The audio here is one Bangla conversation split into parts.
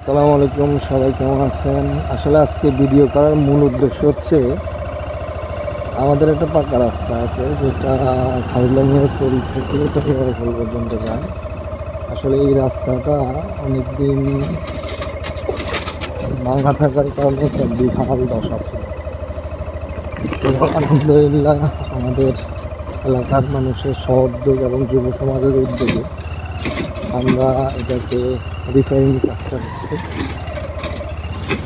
আসসালামু আলাইকুম, সবাই কেমন আছেন? আসলে আজকে ভিডিও করার মূল উদ্দেশ্য হচ্ছে আমাদের একটা পাকা রাস্তা আছে যেটা খাইলামিয়া ফেরি থেকে টঙ্গিয়ারফল পর্যন্ত যায়। আসলে এই রাস্তাটা অনেকদিন ভাঙা থাকার কারণে একটা বিহাল দশা ছিল। তো আলহামদুলিল্লাহ আমাদের এলাকার মানুষের সহযোগ এবং যুব সমাজের উদ্যোগে আমরা এটাকে রিপেয়ারিং কাজটা করছি।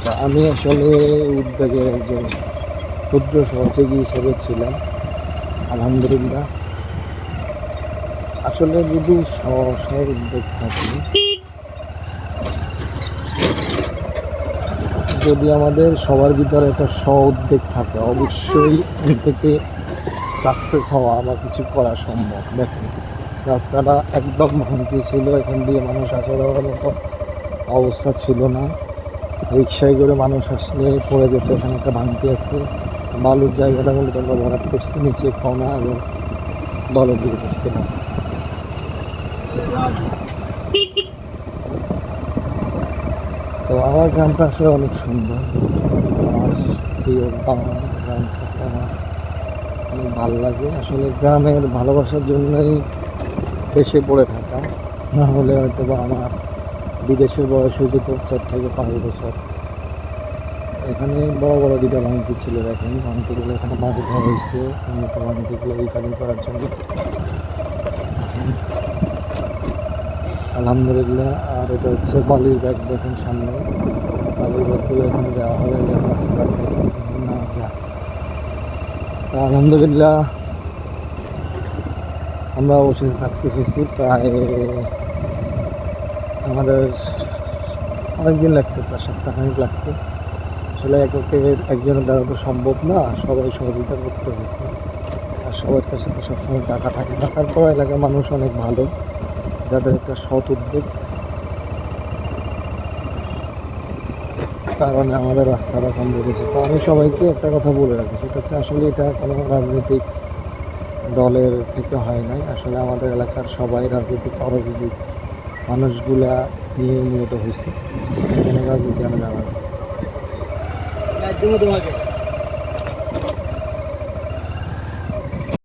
তা আমি আসলে উদ্যোগের একজন ক্ষুদ্র সহযোগী হিসেবে ছিলাম। আলহামদুলিল্লাহ আসলে যদি স্ব উদ্যোগ থাকে, যদি আমাদের সবার ভিতরে একটা উদ্যোগ থাকে, অবশ্যই এর থেকে সাকসেস হওয়া বা কিছু করা সম্ভব। দেখেন, রাস্তাটা একদম ভাঙতি ছিল, এখান দিয়ে মানুষ আসা যাওয়ার মতো অবস্থা ছিল না। রিক্সায় করে মানুষ আসলে পড়ে যেত। এখানে একটা ভাঙতি আছে, বালুর জায়গাটা মূলত আমরা ভরাট করছি, নিচে খনা এবং বলদ দিয়ে করছিলাম। তো আমার গ্রামটা আসলে অনেক সুন্দর, আমার প্রিয় গ্রামটাকে আমার অনেক ভালো লাগে। আসলে গ্রামের ভালোবাসার জন্যই দেশে পড়ে থাকা, না হলে হয়তো বা আমার বিদেশের বয়স হয়ে যেত 4 থেকে 5 বছর। এখানে বড় বড় দুটা ভাঙতি ছিল, দেখেন ভাঙতিগুলো এখানে মাটি দেওয়া হয়েছে উন্নত ভাঙতিগুলো রিপেয়ারিং করার জন্য, আলহামদুলিল্লাহ। আর এটা হচ্ছে বালির ব্যাগ, দেখেন সামনে বালির ব্যাগগুলো এখানে দেওয়া হবে মাছ কাছে না যায়। তা আলহামদুলিল্লাহ আমরা অবশ্যই সাকসেস হয়েছি। প্রায় আমাদের অনেকদিন লাগছে, প্রায় সপ্তাহখানিক লাগছে। আসলে একজনের দ্বারা তো সম্ভব না, সবাই সহযোগিতা করতে হয়েছে। আর সবার কাছে তো সবসময় টাকা থাকে না। তারপর এলাকার মানুষ অনেক ভালো, যাদের একটা সৎ উদ্যোগ কারণে আমাদের রাস্তাটা কমপ্লিট হয়েছে। তো আমি সবাইকে একটা কথা বলে রাখি, সেটা হচ্ছে আসলে এটা কোনো রাজনৈতিক দলের থেকে হয় নাই। আসলে আমাদের এলাকার সবাই রাজনৈতিক অরাজনৈতিক মানুষগুলা নিয়ে মূলত হয়েছে, এখানে রাজনীতি আমি জানা